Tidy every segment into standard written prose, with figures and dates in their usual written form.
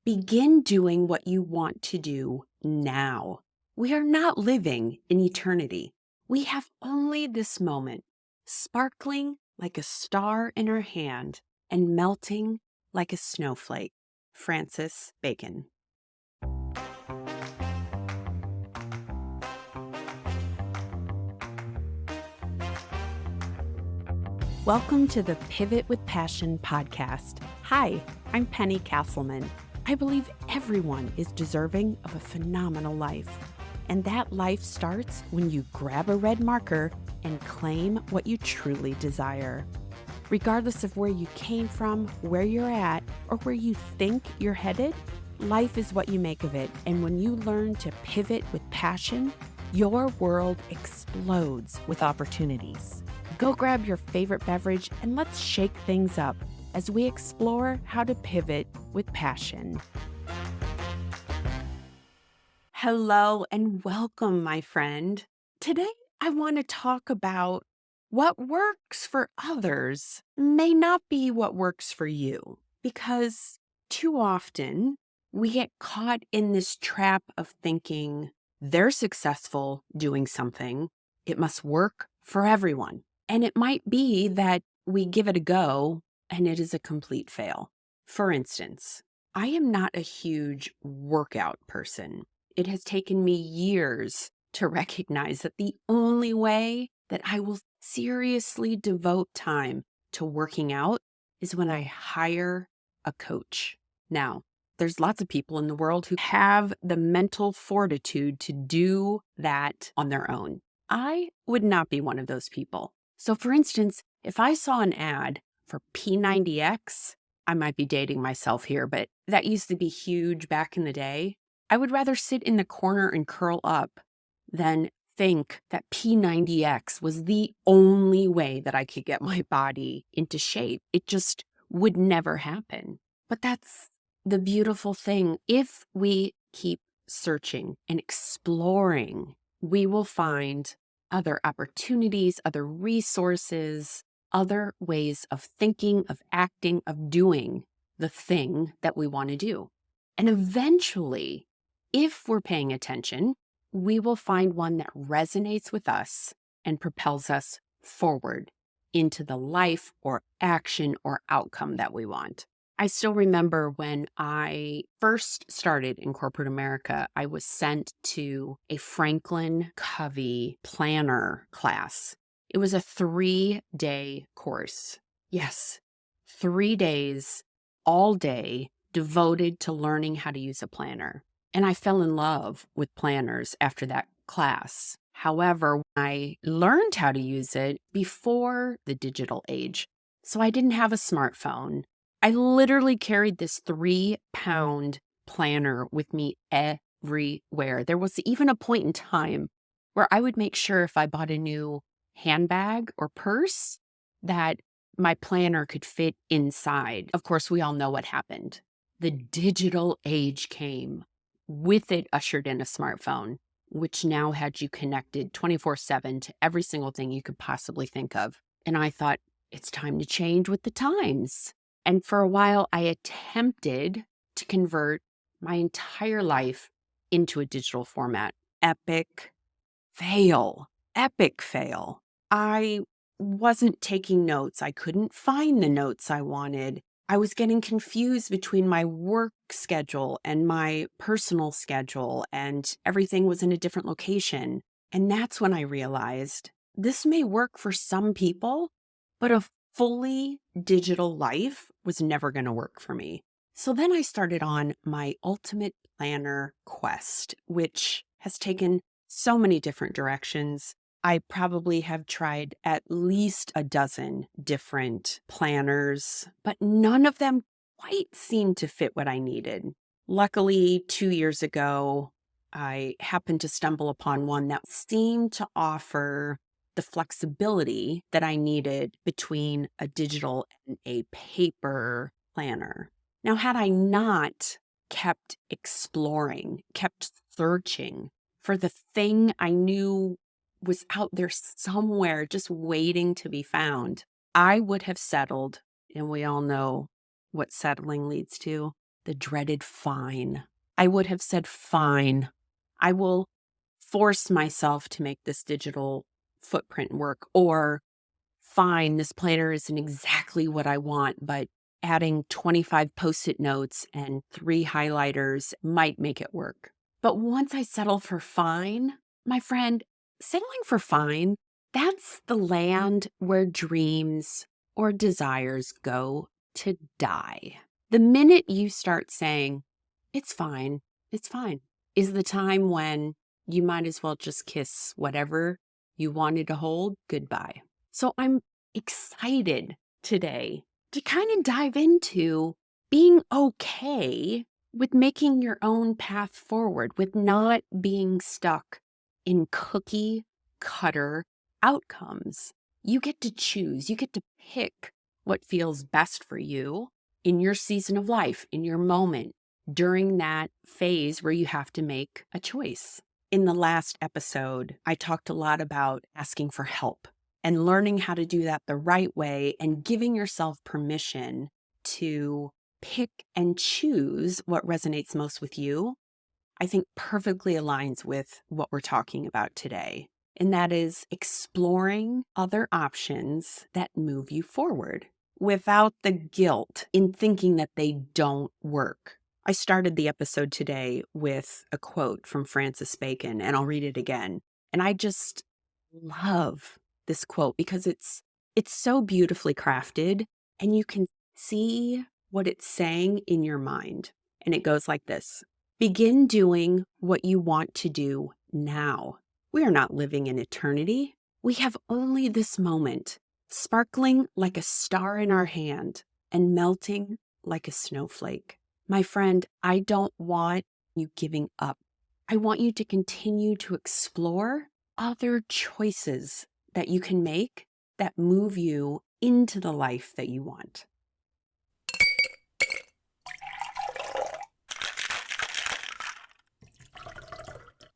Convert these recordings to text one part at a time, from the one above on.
Begin doing what you want to do now. We are not living in eternity. We have only this moment, sparkling like a star in our hand and melting like a snowflake. Francis Bacon. Welcome to the Pivot with Passion podcast. Hi, I'm Penny Castleman. I believe everyone is deserving of a phenomenal life. And that life starts when you grab a red marker and claim what you truly desire. Regardless of where you came from, where you're at, or where you think you're headed, life is what you make of it. And when you learn to pivot with passion, your world explodes with opportunities. Go grab your favorite beverage and let's shake things up as we explore how to pivot with passion. Hello and welcome, my friend. Today, I want to talk about what works for others may not be what works for you, because too often we get caught in this trap of thinking they're successful doing something. It must work for everyone. And it might be that we give it a go and it is a complete fail. For instance, I am not a huge workout person. It has taken me years to recognize that the only way that I will seriously devote time to working out is when I hire a coach. Now, there's lots of people in the world who have the mental fortitude to do that on their own. I would not be one of those people. So for instance, if I saw an ad for P90X, I might be dating myself here, but that used to be huge back in the day. I would rather sit in the corner and curl up than think that P90X was the only way that I could get my body into shape. It just would never happen. But that's the beautiful thing. If we keep searching and exploring, we will find other opportunities, other resources, other ways of thinking, of acting, of doing the thing that we want to do. And eventually, if we're paying attention, we will find one that resonates with us and propels us forward into the life or action or outcome that we want. I still remember when I first started in corporate America, I was sent to a Franklin Covey planner class. It was a 3-day course. Yes, 3 days, all day, devoted to learning how to use a planner. And I fell in love with planners after that class. However, I learned how to use it before the digital age. So I didn't have a smartphone. I literally carried this 3-pound planner with me everywhere. There was even a point in time where I would make sure if I bought a new handbag or purse that my planner could fit inside. Of course, we all know what happened. The digital age came. With it ushered in a smartphone, which now had you connected 24/7 to every single thing you could possibly think of. And I thought, it's time to change with the times. And for a while, I attempted to convert my entire life into a digital format. Epic fail. Epic fail. I wasn't taking notes. I couldn't find the notes I wanted. I was getting confused between my work schedule and my personal schedule, and everything was in a different location. And that's when I realized this may work for some people, but a fully digital life was never going to work for me. So then I started on my ultimate planner quest, which has taken so many different directions. I probably have tried at least a dozen different planners, but none of them quite seemed to fit what I needed. Luckily, 2 years ago, I happened to stumble upon one that seemed to offer the flexibility that I needed between a digital and a paper planner. Now, had I not kept exploring, kept searching for the thing I knew was out there somewhere just waiting to be found, I would have settled, and we all know what settling leads to, the dreaded fine. I would have said, fine, I will force myself to make this digital footprint work, or fine, this planner isn't exactly what I want, but adding 25 post-it notes and 3 highlighters might make it work. But once I settle for fine, my friend, settling for fine, that's the land where dreams or desires go to die. The minute you start saying, it's fine, is the time when you might as well just kiss whatever you wanted to hold goodbye. So I'm excited today to kind of dive into being okay with making your own path forward, with not being stuck in cookie cutter outcomes. You get to choose, you get to pick what feels best for you in your season of life, in your moment, during that phase where you have to make a choice. In the last episode, I talked a lot about asking for help and learning how to do that the right way and giving yourself permission to pick and choose what resonates most with you. I think perfectly aligns with what we're talking about today. And that is exploring other options that move you forward without the guilt in thinking that they don't work. I started the episode today with a quote from Francis Bacon, and I'll read it again. And I just love this quote because it's so beautifully crafted, and you can see what it's saying in your mind. And it goes like this: begin doing what you want to do now. We are not living in eternity. We have only this moment, sparkling like a star in our hand and melting like a snowflake. My friend, I don't want you giving up. I want you to continue to explore other choices that you can make that move you into the life that you want.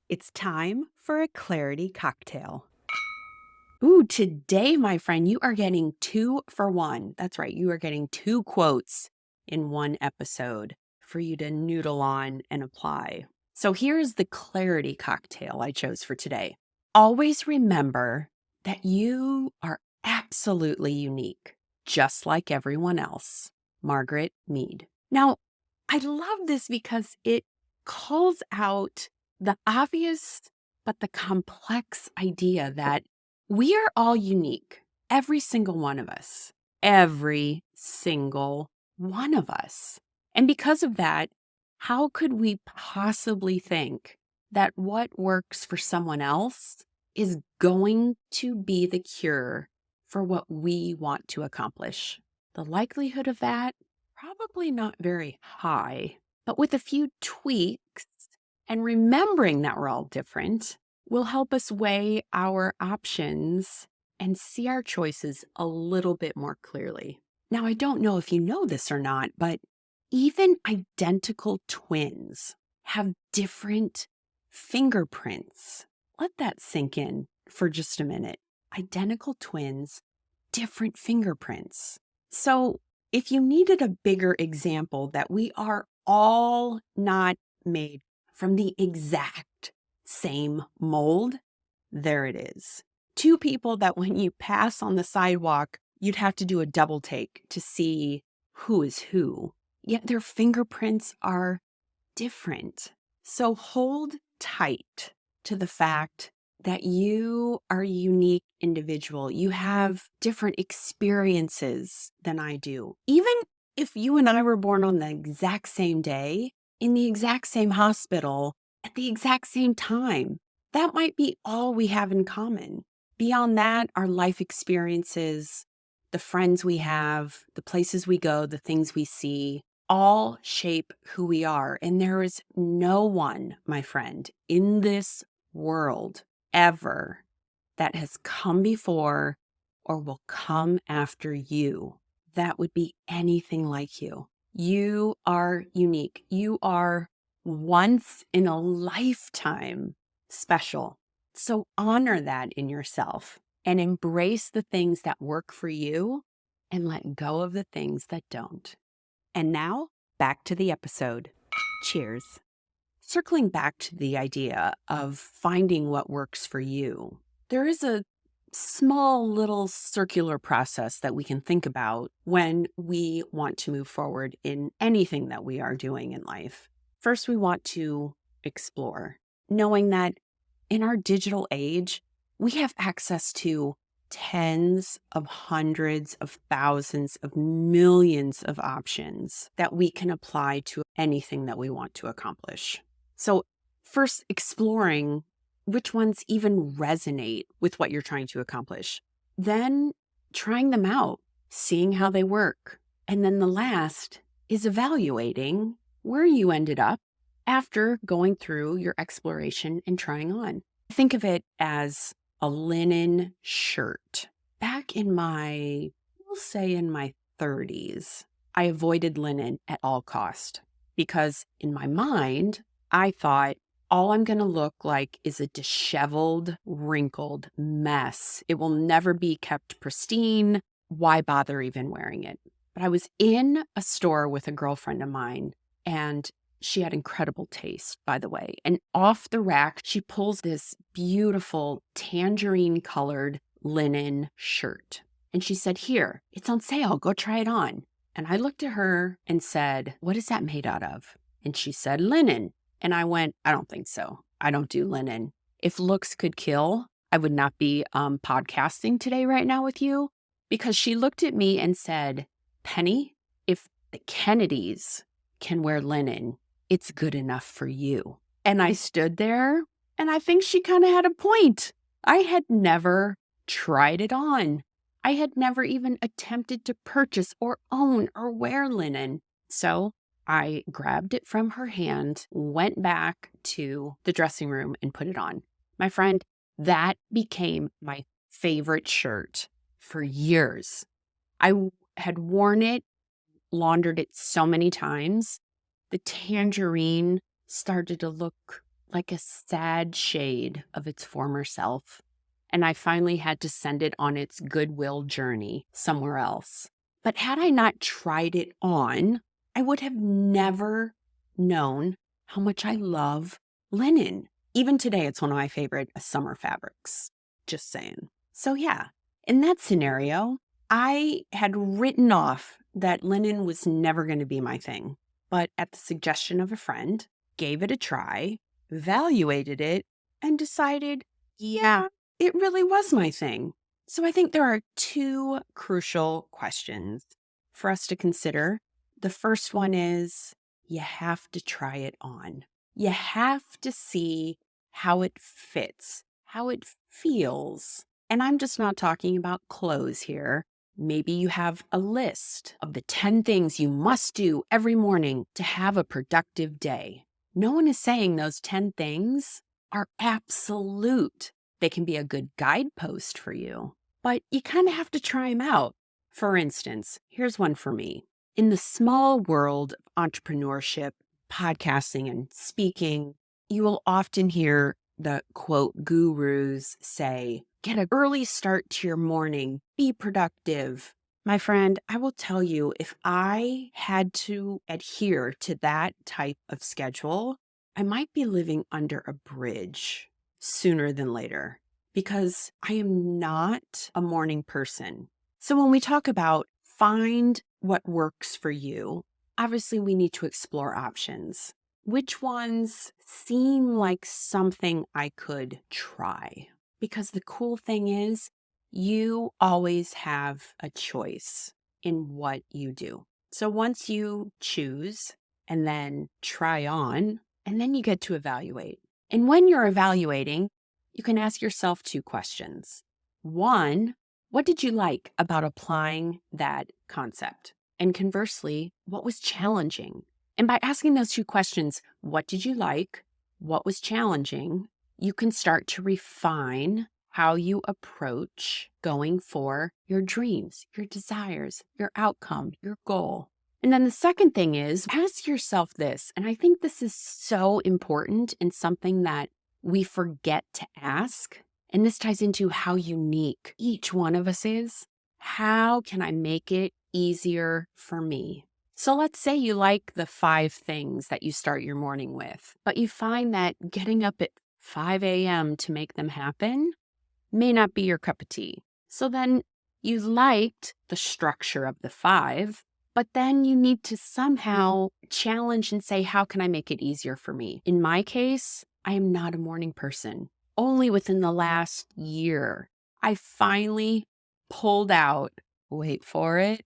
It's time for a clarity cocktail. Ooh, today, my friend, you are getting 2 for 1. That's right, you are getting 2 quotes in one episode for you to noodle on and apply. So here's the clarity cocktail I chose for today. Always remember that you are absolutely unique, just like everyone else. Margaret Mead. Now, I love this because it calls out the obvious but the complex idea that we are all unique, every single one of us, every single one of us. And because of that, how could we possibly think that what works for someone else is going to be the cure for what we want to accomplish? The likelihood of that, probably not very high, but with a few tweaks and remembering that we're all different will help us weigh our options and see our choices a little bit more clearly. Now, I don't know if you know this or not, but even identical twins have different fingerprints. Let that sink in for just a minute. Identical twins, different fingerprints. So, if you needed a bigger example that we are all not made from the exact same mold, there it is. 2 people that when you pass on the sidewalk, you'd have to do a double take to see who is who, yet their fingerprints are different. So hold tight to the fact that you are a unique individual. You have different experiences than I do. Even if you and I were born on the exact same day, in the exact same hospital, at the exact same time, that might be all we have in common. Beyond that, our life experiences, the friends we have, the places we go, the things we see, all shape who we are. And there is no one, my friend, in this world ever that has come before or will come after you that would be anything like you. You are unique. You are once in a lifetime special. So honor that in yourself and embrace the things that work for you and let go of the things that don't. And now back to the episode. Cheers. Circling back to the idea of finding what works for you, there is a small little circular process that we can think about when we want to move forward in anything that we are doing in life. First, we want to explore, knowing that in our digital age, we have access to tens of hundreds of thousands of millions of options that we can apply to anything that we want to accomplish. So, first, exploring which ones even resonate with what you're trying to accomplish. Then, trying them out, seeing how they work. And then the last is evaluating where you ended up after going through your exploration and trying on. Think of it as a linen shirt. Back in we'll say in my 30s, I avoided linen at all cost because in my mind, I thought all I'm going to look like is a disheveled, wrinkled mess. It will never be kept pristine. Why bother even wearing it? But I was in a store with a girlfriend of mine, and she had incredible taste, by the way. And off the rack, she pulls this beautiful tangerine-colored linen shirt. And she said, "Here, it's on sale. Go try it on." And I looked at her and said, "What is that made out of?" And she said, "Linen." And I went, "I don't think so. I don't do linen. If looks could kill, I would not be podcasting today right now with you." Because she looked at me and said, "Penny, if the Kennedys can wear linen, it's good enough for you." And I stood there, and I think she kind of had a point. I had never tried it on. I had never even attempted to purchase or own or wear linen. So I grabbed it from her hand, went back to the dressing room, and put it on. My friend, that became my favorite shirt for years. I had worn it, laundered it so many times. The tangerine started to look like a sad shade of its former self, and I finally had to send it on its goodwill journey somewhere else. But had I not tried it on, I would have never known how much I love linen. Even today, it's one of my favorite summer fabrics. Just saying. So yeah, in that scenario, I had written off that linen was never going to be my thing. But at the suggestion of a friend, gave it a try, evaluated it, and decided, yeah, it really was my thing. So I think there are two crucial questions for us to consider. The first one is you have to try it on. You have to see how it fits, how it feels. And I'm just not talking about clothes here. Maybe you have a list of the 10 things you must do every morning to have a productive day. No one is saying those 10 things are absolute. They can be a good guidepost for you, but you kind of have to try them out. For instance, here's one for me. In the small world of entrepreneurship, podcasting, and speaking, you will often hear the quote gurus say, "Get an early start to your morning, be productive." My friend, I will tell you, if I had to adhere to that type of schedule, I might be living under a bridge sooner than later because I am not a morning person. So when we talk about find what works for you, obviously we need to explore options. Which ones seem like something I could try? Because the cool thing is, you always have a choice in what you do. So once you choose and then try on, and then you get to evaluate. And when you're evaluating, you can ask yourself two questions. One, what did you like about applying that concept? And conversely, what was challenging? And by asking those two questions, what did you like? What was challenging? You can start to refine how you approach going for your dreams, your desires, your outcome, your goal. And then the second thing is ask yourself this, and I think this is so important and something that we forget to ask. And this ties into how unique each one of us is. How can I make it easier for me? So let's say you like the 5 things that you start your morning with, but you find that getting up at 5 a.m. to make them happen may not be your cup of tea. So then you liked the structure of the 5, but then you need to somehow challenge and say, how can I make it easier for me? In my case, I am not a morning person. Only within the last year, I finally pulled out, wait for it,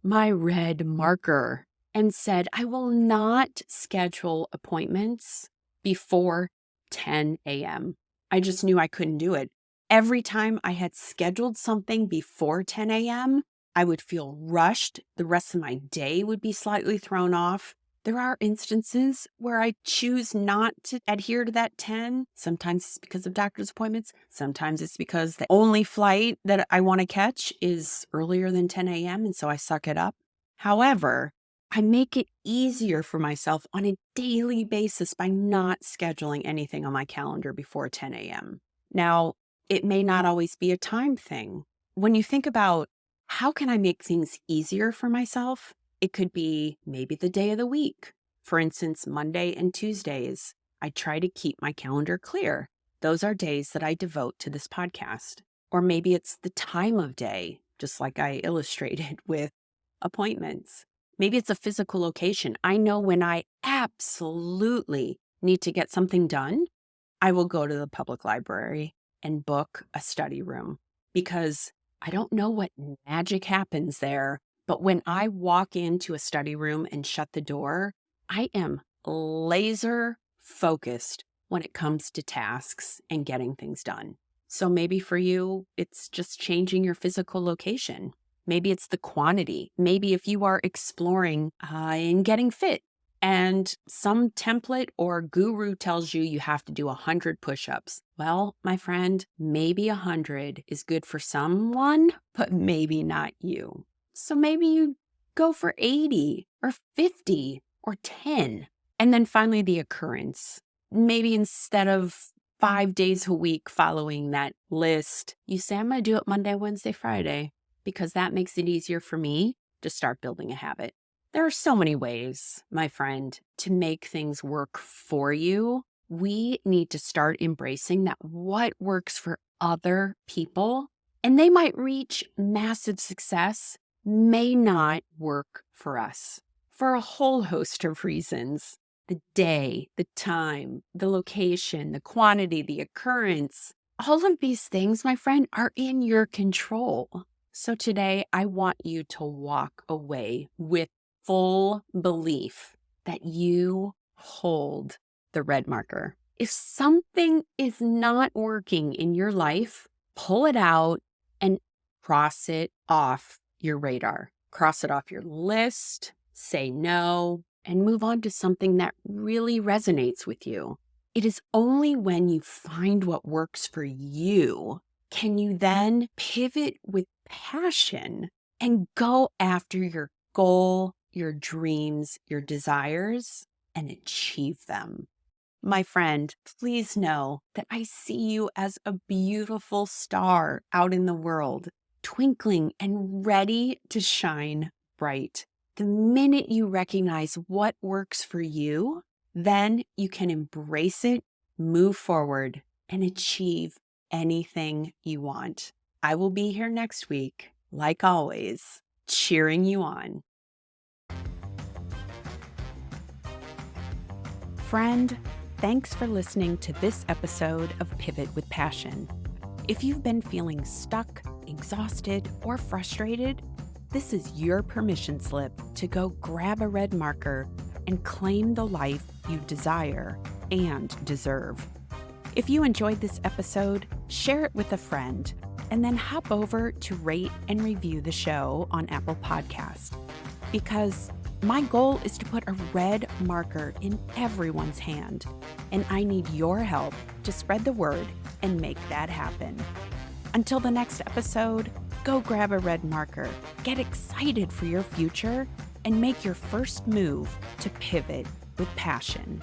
my red marker and said, I will not schedule appointments before 10 a.m. I just knew I couldn't do it. Every time I had scheduled something before 10 a.m., I would feel rushed. The rest of my day would be slightly thrown off. There are instances where I choose not to adhere to that 10. Sometimes it's because of doctor's appointments. Sometimes it's because the only flight that I want to catch is earlier than 10 a.m. and so I suck it up. However, I make it easier for myself on a daily basis by not scheduling anything on my calendar before 10 a.m. Now, it may not always be a time thing. When you think about how can I make things easier for myself, it could be maybe the day of the week. For instance, Monday and Tuesdays, I try to keep my calendar clear. Those are days that I devote to this podcast. Or maybe it's the time of day, just like I illustrated with appointments. Maybe it's a physical location. I know when I absolutely need to get something done, I will go to the public library and book a study room because I don't know what magic happens there. But when I walk into a study room and shut the door, I am laser focused when it comes to tasks and getting things done. So maybe for you, it's just changing your physical location. Maybe it's the quantity. Maybe if you are exploring in getting fit and some template or guru tells you you have to do 100 push-ups. Well, my friend, maybe 100 is good for someone, but maybe not you. So maybe you go for 80 or 50 or 10. And then finally, the occurrence. Maybe instead of 5 days a week following that list, you say, I'm going to do it Monday, Wednesday, Friday, because that makes it easier for me to start building a habit. There are so many ways, my friend, to make things work for you. We need to start embracing that what works for other people, and they might reach massive success, may not work for us for a whole host of reasons. The day, the time, the location, the quantity, the occurrence, all of these things, my friend, are in your control. So today, I want you to walk away with full belief that you hold the red marker. If something is not working in your life, pull it out and cross it off your radar. Cross it off your list, say no, and move on to something that really resonates with you. It is only when you find what works for you can you then pivot with passion and go after your goal, your dreams, your desires, and achieve them. My friend, please know that I see you as a beautiful star out in the world, twinkling and ready to shine bright. The minute you recognize what works for you, then you can embrace it, move forward, and achieve anything you want. I will be here next week, like always, cheering you on. Friend, thanks for listening to this episode of Pivot with Passion. If you've been feeling stuck, exhausted, or frustrated, this is your permission slip to go grab a red marker and claim the life you desire and deserve. If you enjoyed this episode, share it with a friend, and then hop over to rate and review the show on Apple Podcasts. Because my goal is to put a red marker in everyone's hand, and I need your help to spread the word and make that happen. Until the next episode, go grab a red marker, get excited for your future, and make your first move to pivot with passion.